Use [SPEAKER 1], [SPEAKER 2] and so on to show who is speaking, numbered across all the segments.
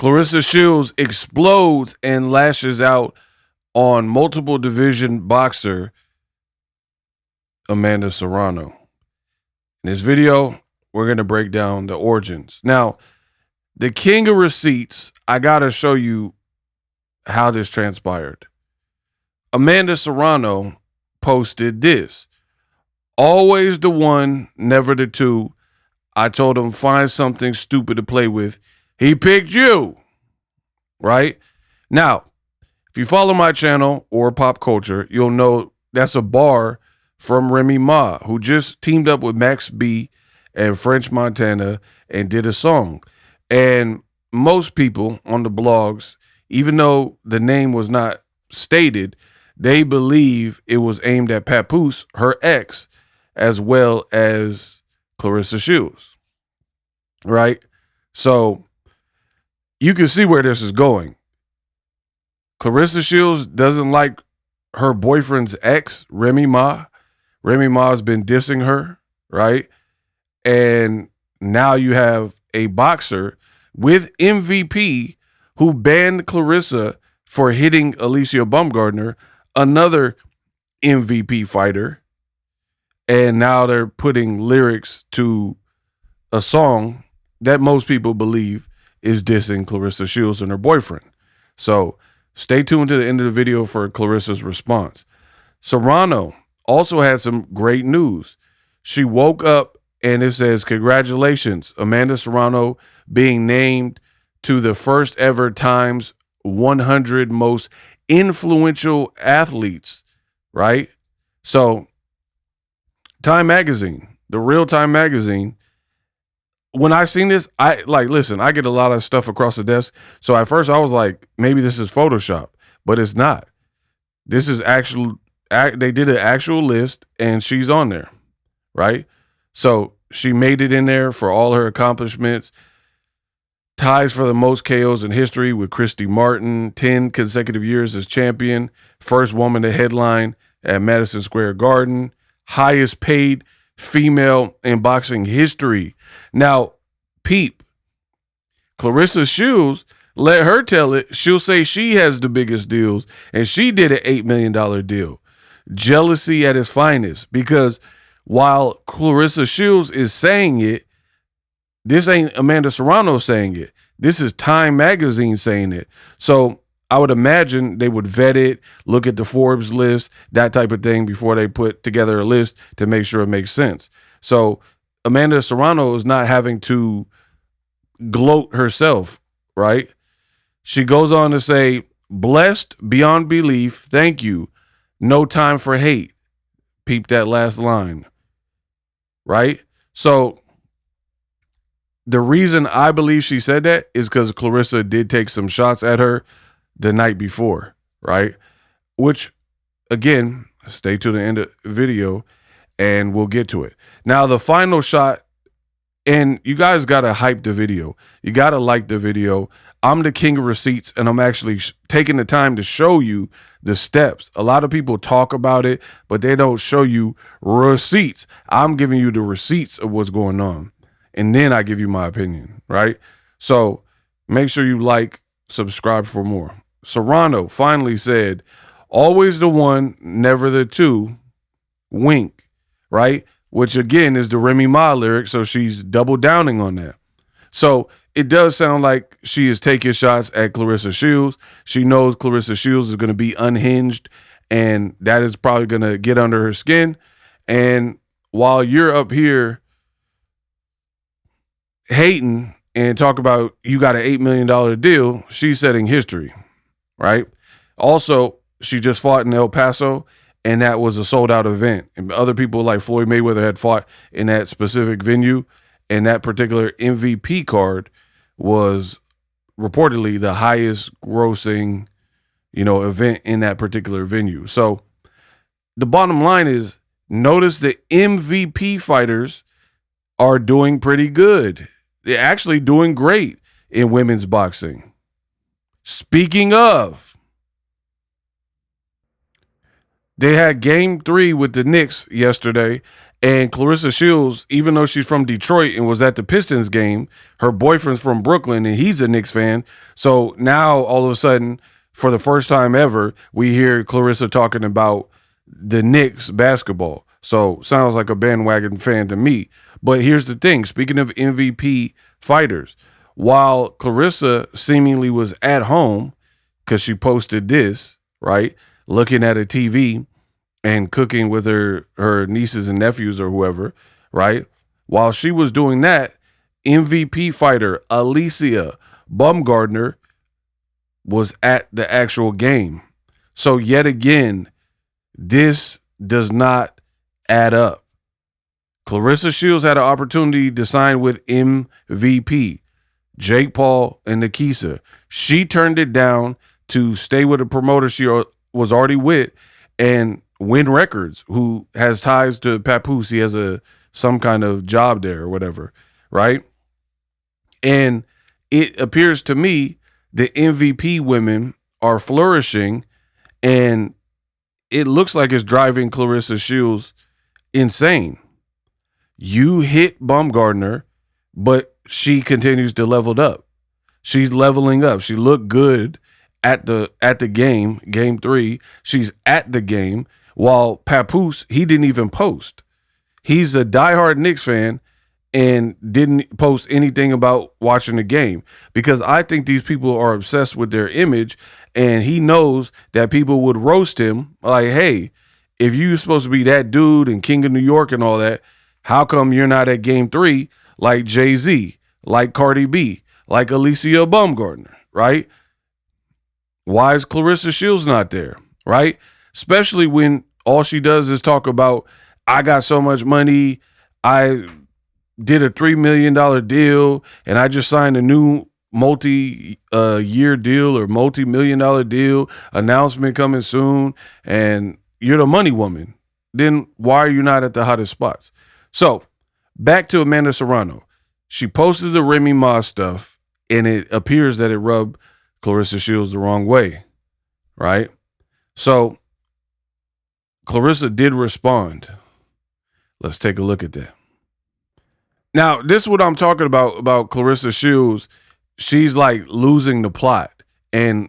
[SPEAKER 1] Claressa Shields explodes and lashes out on multiple division boxer Amanda Serrano. In this video, we're going to break down the origins. Now, the king of receipts, I got to show you how this transpired. Amanda Serrano posted this. Always the one, never the two. I told him, find something stupid to play with. He picked you, right? Now, if you follow my channel or pop culture, you'll know that's a bar from Remy Ma, who just teamed up with Max B and French Montana and did a song. And most people on the blogs, even though the name was not stated, they believe it was aimed at Papoose, her ex, as well as Claressa Shields, right? So you can see where this is going. Claressa Shields doesn't like her boyfriend's ex, Remy Ma. Remy Ma has been dissing her, right? And now you have a boxer with MVP who banned Claressa for hitting Alicia Baumgardner, another MVP fighter. And now they're putting lyrics to a song that most people believe is dissing Claressa Shields and her boyfriend. So stay tuned to the end of the video for Claressa's response. Serrano also had some great news. She woke up and it says, congratulations, Amanda Serrano being named to the first ever Times 100 most influential athletes, right? So Time Magazine, the real Time Magazine, when I seen this, listen, I get a lot of stuff across the desk. So at first I was like, maybe this is Photoshop, but it's not. This is actual, they did an actual list and she's on there, right? So she made it in there for all her accomplishments. Ties for the most KOs in history with Christy Martin, 10 consecutive years as champion, first woman to headline at Madison Square Garden, highest paid female in boxing history. Now, peep, Claressa Shields, let her tell it. She'll say she has the biggest deals, and she did an $8 million deal. Jealousy at its finest, because while Claressa Shields is saying it, this ain't Amanda Serrano saying it. This is Time Magazine saying it. So I would imagine they would vet it, look at the Forbes list, that type of thing before they put together a list to make sure it makes sense. So Amanda Serrano is not having to gloat herself, right? She goes on to say, blessed beyond belief, thank you. No time for hate. Peep that last line, right? So the reason I believe she said that is because Claressa did take some shots at her the night before, right? Which, again, stay to the end of the video and we'll get to it. Now, the final shot, and you guys got to hype the video. You got to like the video. I'm the king of receipts, and I'm actually taking the time to show you the steps. A lot of people talk about it, but they don't show you receipts. I'm giving you the receipts of what's going on, and then I give you my opinion, right? So make sure you like, subscribe for more. Serrano finally said, always the one, never the two, wink, right? Which again is the Remy Ma lyric, so she's double downing on that. So it does sound like she is taking shots at Claressa Shields. She knows Claressa Shields is going to be unhinged, and that is probably going to get under her skin. And while you're up here hating and talk about you got an $8 million deal, she's setting history, right? Also, she just fought in El Paso, and that was a sold-out event. And other people like Floyd Mayweather had fought in that specific venue, and that particular MVP card was reportedly the highest grossing, event in that particular venue. So the bottom line is, notice the MVP fighters are doing pretty good. They're actually doing great in women's boxing. Speaking of, they had game 3 with the Knicks yesterday, And Claressa Shields, even though she's from Detroit and was at the Pistons game, her boyfriend's from Brooklyn and he's a Knicks fan. So now all of a sudden, for the first time ever, we hear Claressa talking about the Knicks basketball. So sounds like a bandwagon fan to me. But here's the thing. Speaking of MVP fighters, while Claressa seemingly was at home because she posted this, right, looking at a TV and cooking with her nieces and nephews or whoever, right? While she was doing that, MVP fighter Alicia Baumgardner was at the actual game. So yet again, this does not add up. Claressa Shields had an opportunity to sign with MVP, Jake Paul and Nikisa. She turned it down to stay with a promoter she was already with and Win Records, who has ties to Papoose. He has some kind of job there or whatever, right? And it appears to me the MVP women are flourishing, and it looks like it's driving Claressa Shields insane. You hit Baumgardner, but she continues to level up. She's leveling up. She looked good at the game 3. She's at the game. While Papoose, he didn't even post. He's a diehard Knicks fan and didn't post anything about watching the game because I think these people are obsessed with their image, and he knows that people would roast him like, hey, if you're supposed to be that dude and King of New York and all that, how come you're not at game 3 like Jay-Z, like Cardi B, like Alicia Baumgardner, right? Why is Claressa Shields not there, right? Especially when all she does is talk about, I got so much money, I did a $3 million deal, and I just signed a new multi-year deal or multi-million-dollar deal, announcement coming soon, and you're the money woman. Then why are you not at the hottest spots? So back to Amanda Serrano. She posted the Remy Ma stuff, and it appears that it rubbed Claressa Shields the wrong way, right? So Claressa did respond. Let's take a look at that. Now, this is what I'm talking about Claressa Shields. She's like losing the plot and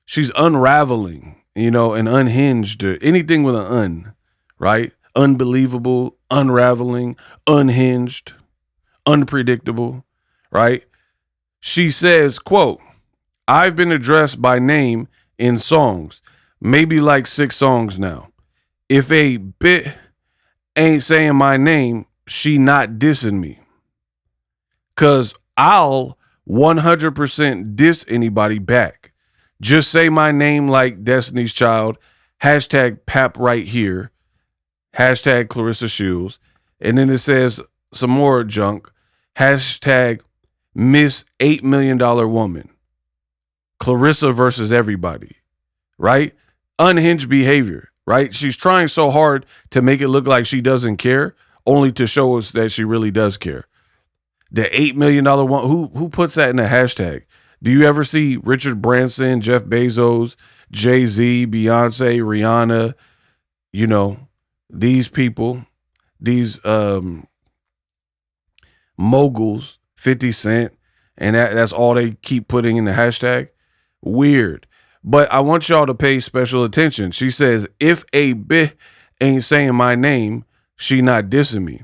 [SPEAKER 1] she's unraveling, and unhinged, or anything with an right? Unbelievable, unraveling, unhinged, unpredictable, right? She says, quote, I've been addressed by name in songs, maybe like 6 songs now. If a bit ain't saying my name, she not dissing me. Cause I'll 100% diss anybody back. Just say my name like Destiny's Child, hashtag Pap right here, hashtag Claressa Shields. And then it says some more junk, hashtag Miss $8 million woman. Claressa versus everybody, right? Unhinged behavior, right? She's trying so hard to make it look like she doesn't care, only to show us that she really does care. The $8 million one, who puts that in a hashtag? Do you ever see Richard Branson, Jeff Bezos, Jay-Z, Beyonce, Rihanna, these people, these moguls, 50 Cent, and that's all they keep putting in the hashtag? Weird. But I want y'all to pay special attention. She says, if a bitch ain't saying my name, she not dissing me.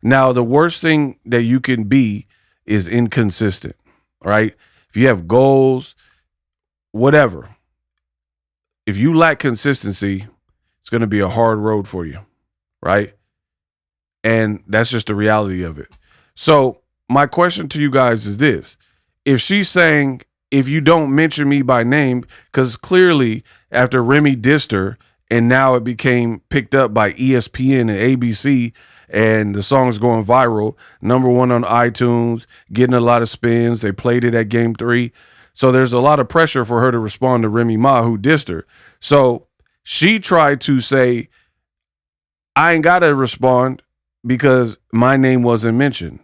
[SPEAKER 1] Now, the worst thing that you can be is inconsistent, right? If you have goals, whatever, if you lack consistency, it's going to be a hard road for you, right? And that's just the reality of it. So my question to you guys is this. If she's saying, if you don't mention me by name, because clearly after Remy dissed her and now it became picked up by ESPN and ABC and the song's going viral, #1 on iTunes, getting a lot of spins. They played it at game 3. So there's a lot of pressure for her to respond to Remy Ma, who dissed her. So she tried to say, I ain't got to respond because my name wasn't mentioned,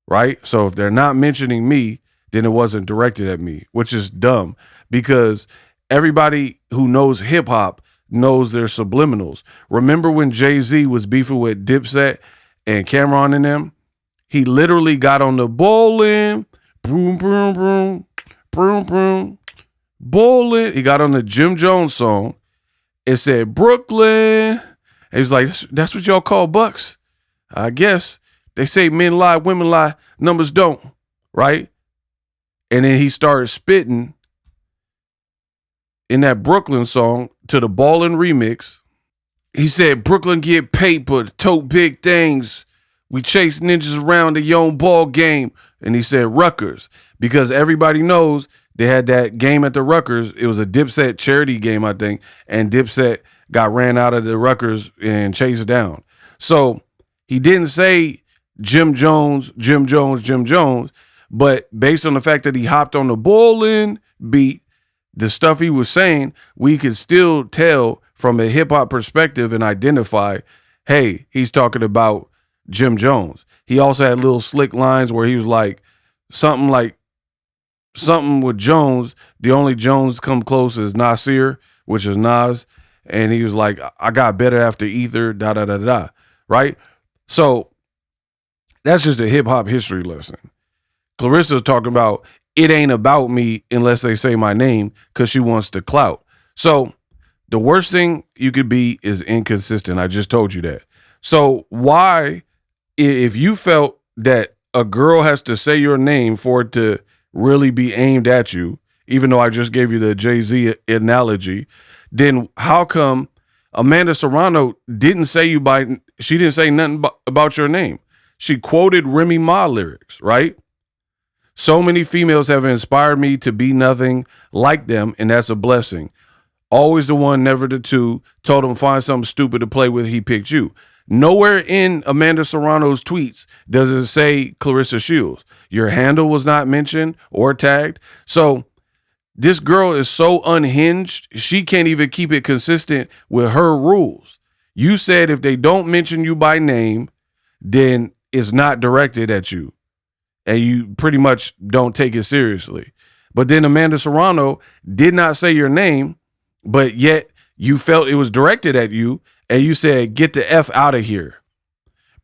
[SPEAKER 1] right? So if they're not mentioning me, then it wasn't directed at me, which is dumb because everybody who knows hip hop knows their subliminals. Remember when Jay-Z was beefing with Dipset and Cameron and them? He literally got on the bowling, boom, boom, boom, boom, boom, bowling. He got on the Jim Jones song. It said Brooklyn. And he's like, that's what y'all call bucks? I guess. They say men lie, women lie, numbers don't, right? And then he started spitting in that Brooklyn song to the Ballin' remix. He said, Brooklyn get paper, tote big things. We chase ninjas around the young ball game. And he said Rutgers, because everybody knows they had that game at the Rutgers. It was a Dipset charity game, I think, and Dipset got ran out of the Rutgers and chased down. So he didn't say Jim Jones, Jim Jones, Jim Jones, but based on the fact that he hopped on the bowling beat, the stuff he was saying, we could still tell from a hip-hop perspective and identify, hey, he's talking about Jim Jones. He also had little slick lines where he was like something with Jones. The only Jones come close is Nasir, which is Nas. And he was like, I got better after Ether, da, da, da, da, right? So that's just a hip-hop history lesson. Clarissa's talking about it ain't about me unless they say my name because she wants the clout. So the worst thing you could be is inconsistent. I just told you that. So why, if you felt that a girl has to say your name for it to really be aimed at you, even though I just gave you the Jay-Z analogy, then how come Amanda Serrano didn't say you by, she didn't say nothing about your name. She quoted Remy Ma lyrics, right? So many females have inspired me to be nothing like them, and that's a blessing. Always the one, never the two. Told him find something stupid to play with, he picked you. Nowhere in Amanda Serrano's tweets does it say Claressa Shields. Your handle was not mentioned or tagged. So this girl is so unhinged, she can't even keep it consistent with her rules. You said if they don't mention you by name, then it's not directed at you. And you pretty much don't take it seriously. But then Amanda Serrano did not say your name, but yet you felt it was directed at you, and you said, get the F out of here.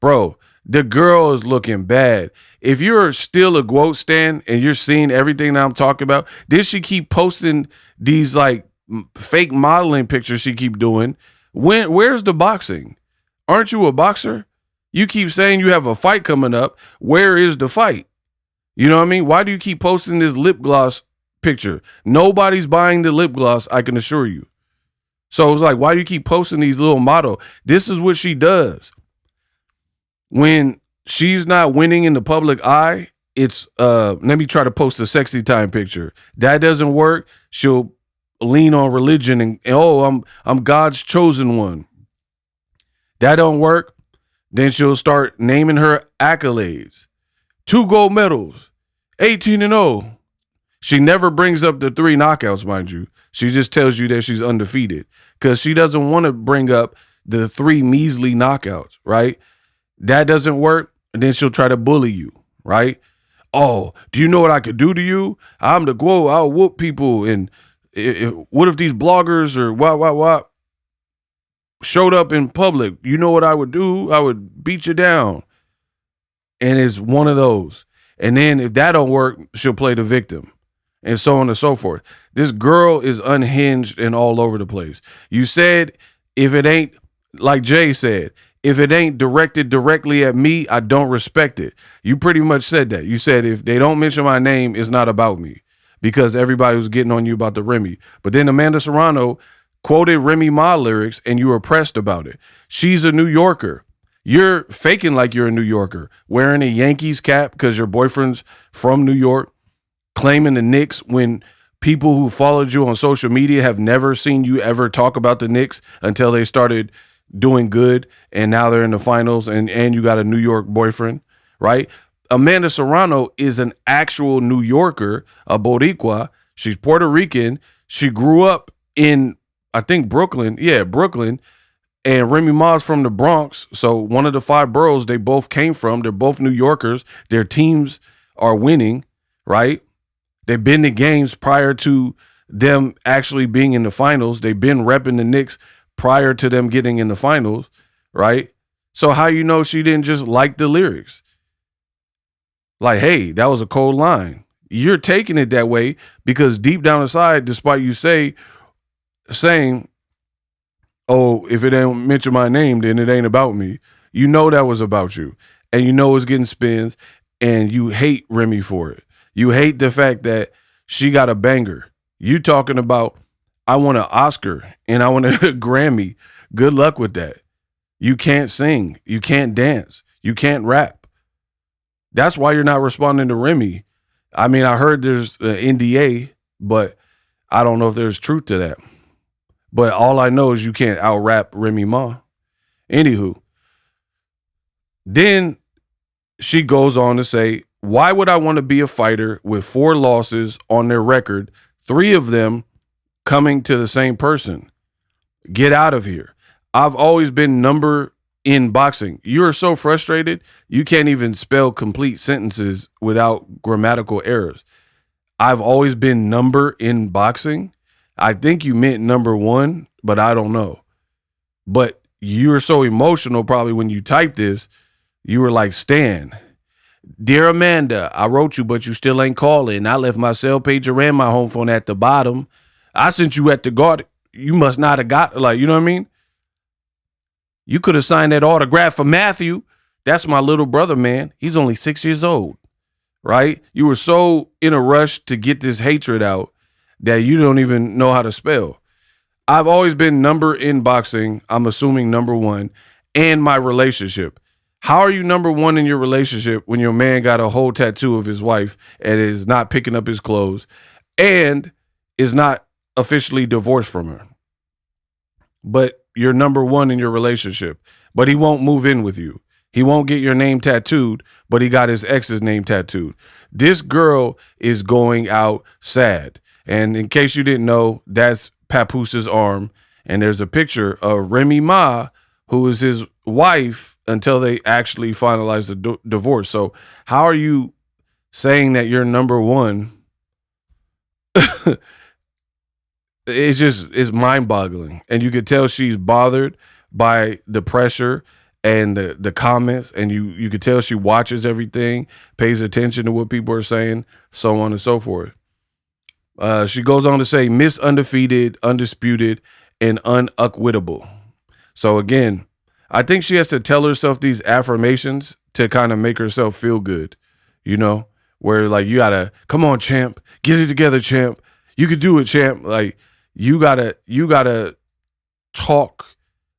[SPEAKER 1] Bro, the girl is looking bad. If you're still a GWOAT stan and you're seeing everything that I'm talking about, did she keep posting these like fake modeling pictures she keep doing? Where's the boxing? Aren't you a boxer? You keep saying you have a fight coming up. Where is the fight? You know what I mean? Why do you keep posting this lip gloss picture? Nobody's buying the lip gloss, I can assure you. So it's like, why do you keep posting these little model? This is what she does. When she's not winning in the public eye, it's let me try to post a sexy time picture. That doesn't work. She'll lean on religion and oh, I'm God's chosen one. That don't work. Then she'll start naming her accolades. 2 gold medals, 18-0. She never brings up the 3 knockouts, mind you. She just tells you that she's undefeated because she doesn't want to bring up the 3 measly knockouts, right? That doesn't work. And then she'll try to bully you, right? Oh, do you know what I could do to you? I'm the GWOAT. I'll whoop people. And what if these bloggers or what showed up in public? You know what I would do? I would beat you down. And it's one of those. And then if that don't work, she'll play the victim. And so on and so forth. This girl is unhinged and all over the place. You said, if it ain't, like Jay said, if it ain't directed directly at me, I don't respect it. You pretty much said that. You said, if they don't mention my name, it's not about me. Because everybody was getting on you about the Remy. But then Amanda Serrano quoted Remy Ma lyrics and you were pressed about it. She's a New Yorker. You're faking like you're a New Yorker, wearing a Yankees cap because your boyfriend's from New York, claiming the Knicks when people who followed you on social media have never seen you ever talk about the Knicks until they started doing good and now they're in the finals and you got a New York boyfriend, right? Amanda Serrano is an actual New Yorker, a Boricua. She's Puerto Rican. She grew up in, I think, Brooklyn. Yeah, Brooklyn. And Remy Ma's from the Bronx. So one of the 5 boroughs they both came from. They're both New Yorkers. Their teams are winning, right? They've been to games prior to them actually being in the finals. They've been repping the Knicks prior to them getting in the finals, right? So how you know she didn't just like the lyrics? Like, hey, that was a cold line. You're taking it that way because deep down inside, despite you saying, oh, if it ain't mention my name, then it ain't about me. You know that was about you. And you know it's getting spins, and you hate Remy for it. You hate the fact that she got a banger. You talking about, I want an Oscar and I want a Grammy. Good luck with that. You can't sing. You can't dance. You can't rap. That's why you're not responding to Remy. I mean, I heard there's an NDA, but I don't know if there's truth to that. But all I know is you can't out-rap Remy Ma. Anywho, then she goes on to say, why would I want to be a fighter with 4 losses on their record, 3 of them coming to the same person? Get out of here. I've always been number in boxing. You are so frustrated, you can't even spell complete sentences without grammatical errors. I've always been number in boxing. I think you meant number 1, but I don't know. But you were so emotional probably when you typed this. You were like, Stan, dear Amanda, I wrote you, but you still ain't calling. I left my cell pager and my home phone at the bottom. I sent you at the guard. You must not have got, like, you know what I mean? You could have signed that autograph for Matthew. That's my little brother, man. He's only 6 years old, right? You were so in a rush to get this hatred out that you don't even know how to spell. I've always been number in boxing. I'm assuming number 1, and my relationship. How are you number 1 in your relationship when your man got a whole tattoo of his wife and is not picking up his clothes and is not officially divorced from her? But you're number 1 in your relationship, but he won't move in with you. He won't get your name tattooed, but he got his ex's name tattooed. This girl is going out sad. And in case you didn't know, that's Papoose' arm. And there's a picture of Remy Ma, who is his wife until they actually finalize the divorce. So how are you saying that you're number 1? It's mind-boggling. And you could tell she's bothered by the pressure and the comments, and you could tell she watches everything, pays attention to what people are saying, so on and so forth. She goes on to say, Miss Undefeated, Undisputed, and Unacquittable. So again, I think she has to tell herself these affirmations to kind of make herself feel good, you know, where like, you gotta, come on, champ, get it together, champ. You could do it, champ. Like, you gotta talk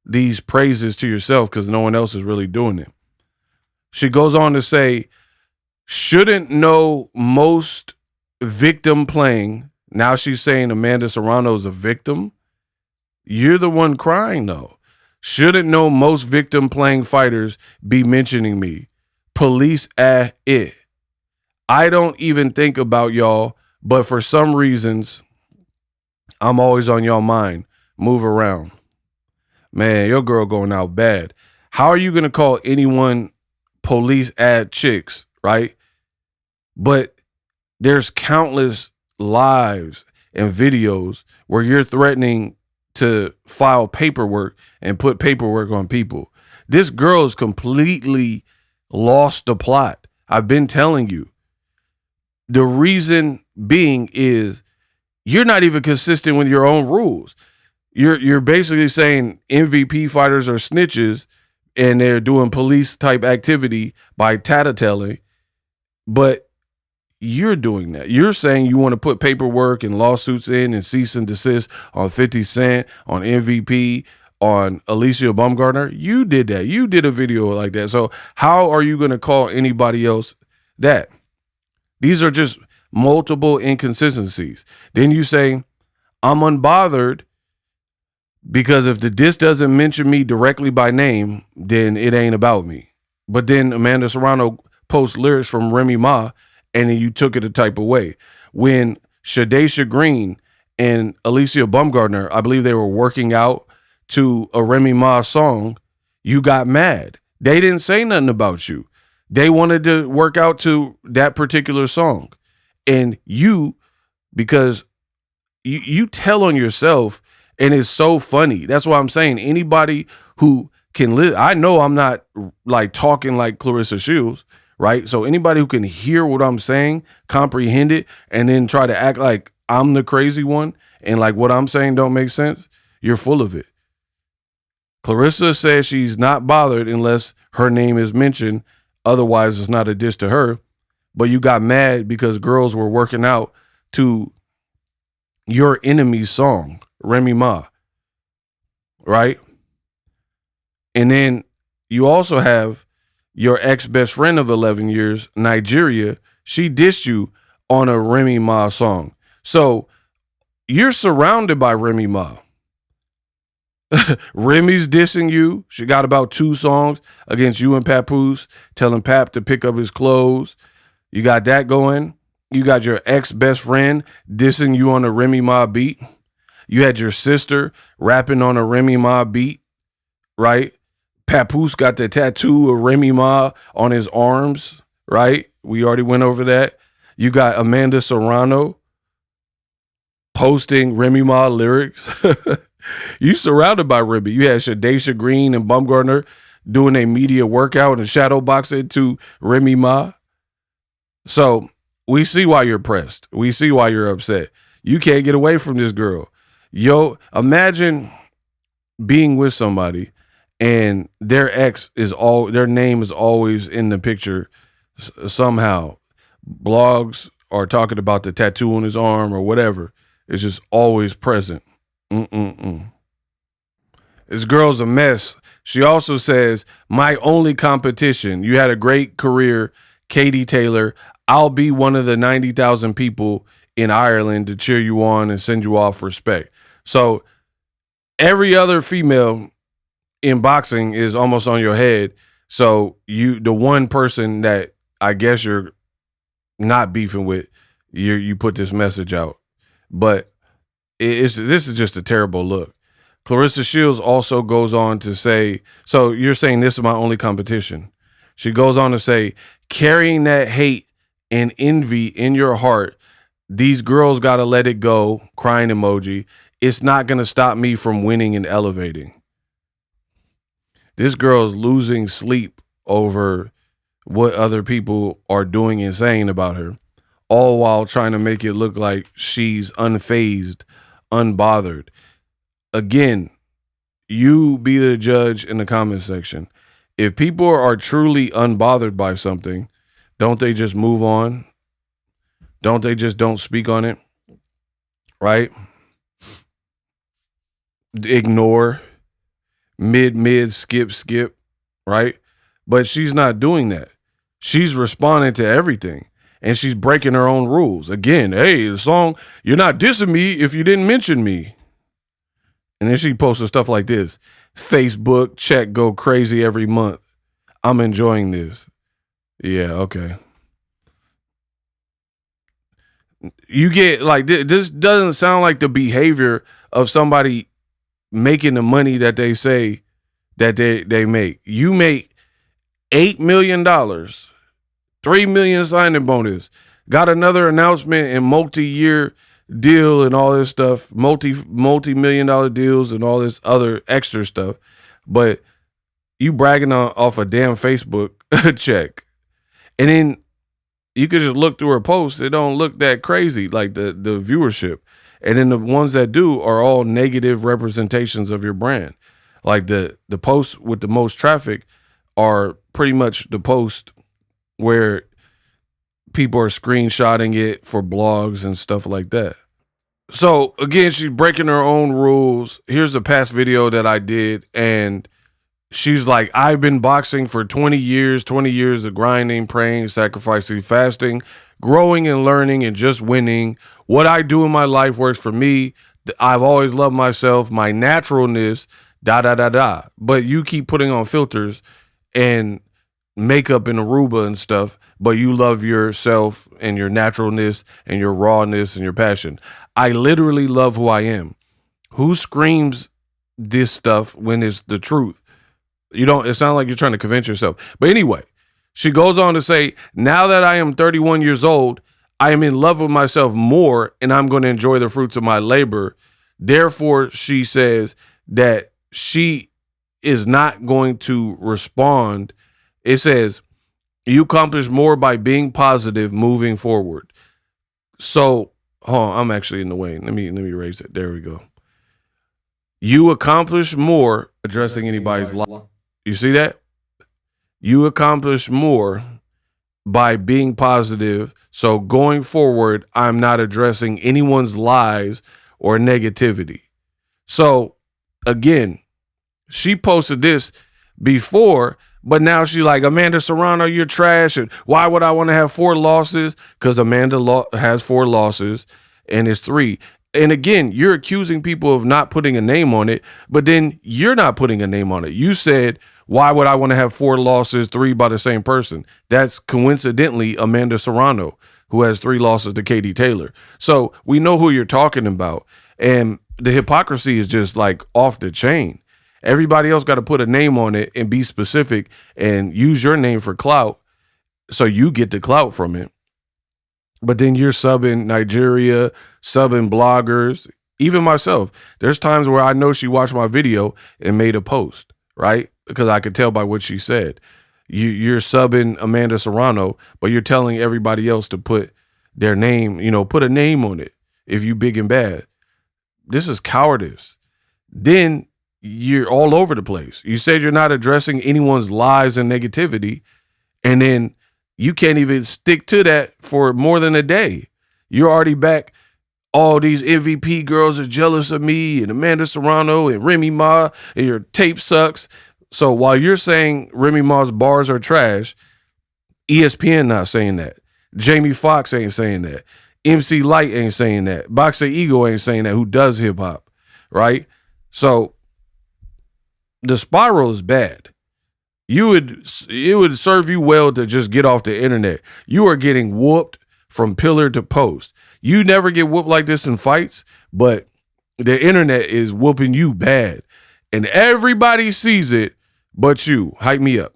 [SPEAKER 1] these praises to yourself because no one else is really doing it. She goes on to say, shouldn't know most victim playing. Now she's saying Amanda Serrano is a victim. You're the one crying, though. Shouldn't know most victim playing fighters be mentioning me. Police at it. I don't even think about y'all, but for some reasons, I'm always on y'all mind. Move around. Man, your girl going out bad. How are you going to call anyone police ad chicks, right? But there's countless lives and videos where you're threatening to file paperwork and put paperwork on people. This girl is completely lost the plot. I've been telling you. The reason being is you're not even consistent with your own rules. You're basically saying MVP fighters are snitches and they're doing police type activity by tattletailing, but you're doing that. You're saying you want to put paperwork and lawsuits in and cease and desist on 50 Cent, on MVP, on Alicia Baumgartner. You did that. You did a video like that. So how are you going to call anybody else that? These are just multiple inconsistencies. Then you say, I'm unbothered because if the disc doesn't mention me directly by name, then it ain't about me. But then Amanda Serrano posts lyrics from Remy Ma, and then you took it a type of way. When Shadesha Green and Alicia Baumgartner, I believe they were working out to a Remy Ma song, you got mad. They didn't say nothing about you. They wanted to work out to that particular song. And you, because you tell on yourself And it's so funny. That's why I'm saying anybody who can live, I know I'm not like talking like Claressa Shields, right? So anybody who can hear what I'm saying, comprehend it, and then try to act like I'm the crazy one and like what I'm saying don't make sense, you're full of it. Claressa says she's not bothered unless her name is mentioned. Otherwise, it's not a diss to her. But you got mad because girls were working out to your enemy's song, Remy Ma, right? And then you also have your ex-best friend of 11 years, Nigeria. She dissed you on a Remy Ma song. So you're surrounded by Remy Ma. Remy's dissing you. She got about 2 songs against you and Papoose, telling Pap to pick up his clothes. You got that going. You got your ex-best friend dissing you on a Remy Ma beat. You had your sister rapping on a Remy Ma beat, right? Papoose got the tattoo of Remy Ma on his arms, right? We already went over that. You got Amanda Serrano posting Remy Ma lyrics. You surrounded by Remy. You had Shadesha Green and Bumgarner doing a media workout and shadow boxing to Remy Ma. So we see why you're pressed. We see why you're upset. You can't get away from this girl. Yo, imagine being with somebody and their their name is always in the picture somehow. Blogs are talking about the tattoo on his arm or whatever. It's just always present. This girl's a mess. She also says, my only competition. You had a great career, Katie Taylor. I'll be one of the 90,000 people in Ireland to cheer you on and send you off respect. So every other female in boxing is almost on your head. So the one person that I guess you're not beefing with, you put this message out. But this is just a terrible look. Claressa Shields also goes on to say, so you're saying this is my only competition. She goes on to say, carrying that hate and envy in your heart, these girls got to let it go, crying emoji. It's not going to stop me from winning and elevating. This girl's losing sleep over what other people are doing and saying about her, all while trying to make it look like she's unfazed, unbothered. Again, you be the judge in the comment section. If people are truly unbothered by something, don't they just move on? Don't they just don't speak on it? Right? Ignore. Mid, skip, right? But she's not doing that. She's responding to everything. And she's breaking her own rules. Again, hey, the song, you're not dissing me if you didn't mention me. And then she posted stuff like this. Facebook check go crazy every month. I'm enjoying this. Yeah, okay. You get like this doesn't sound like the behavior of somebody making the money that they say that they make. You make $8 million, $3 million signing bonus, got another announcement and multi-year deal and all this stuff, multi-million-dollar deals and all this other extra stuff, but you bragging off a damn Facebook check. And then you could just look through her posts. It don't look that crazy, like the viewership. And then the ones that do are all negative representations of your brand. Like the posts with the most traffic are pretty much the post where people are screenshotting it for blogs and stuff like that. So again, she's breaking her own rules. Here's a past video that I did, and she's like, I've been boxing for 20 years of grinding, praying, sacrificing, fasting, growing and learning and just winning. What I do in my life works for me. I've always loved myself, my naturalness, But you keep putting on filters and makeup and Aruba and stuff, but you love yourself and your naturalness and your rawness and your passion. I literally love who I am. Who screams this stuff when it's the truth? It sounds like you're trying to convince yourself. But anyway, she goes on to say, now that I am 31 years old, I am in love with myself more and I'm going to enjoy the fruits of my labor. Therefore, she says that she is not going to respond. It says, you accomplish more by being positive moving forward. So, hold on, I'm actually in the way. Let me erase it. There we go. You accomplish more addressing anybody's life. You see that? You accomplish more by being positive. So going forward, I'm not addressing anyone's lies or negativity. So again, she posted this before, but now she's like, Amanda Serrano, you're trash. And why would I want to have 4 losses? Because Amanda has 4 losses and it's 3. And again, you're accusing people of not putting a name on it, but then you're not putting a name on it. You said, why would I want to have 4 losses, 3 by the same person? That's coincidentally Amanda Serrano, who has 3 losses to Katie Taylor. So we know who you're talking about. And the hypocrisy is just like off the chain. Everybody else got to put a name on it and be specific and use your name for clout so you get the clout from it. But then you're subbing Nigeria, subbing bloggers, even myself. There's times where I know she watched my video and made a post, right? Because I could tell by what she said. You're subbing Amanda Serrano, but you're telling everybody else to put their name, put a name on it if you big and bad. This is cowardice. Then you're all over the place. You said you're not addressing anyone's lies and negativity, and then you can't even stick to that for more than a day. You're already back. All these MVP girls are jealous of me and Amanda Serrano and Remy Ma, and your tape sucks. So while you're saying Remy Ma's bars are trash, ESPN not saying that. Jamie Foxx ain't saying that. MC Light ain't saying that. Boxingego ain't saying that, who does hip hop, right? So the spiral is bad. It would serve you well to just get off the internet. You are getting whooped from pillar to post. You never get whooped like this in fights, but the internet is whooping you bad. And everybody sees it but you. Hype me up.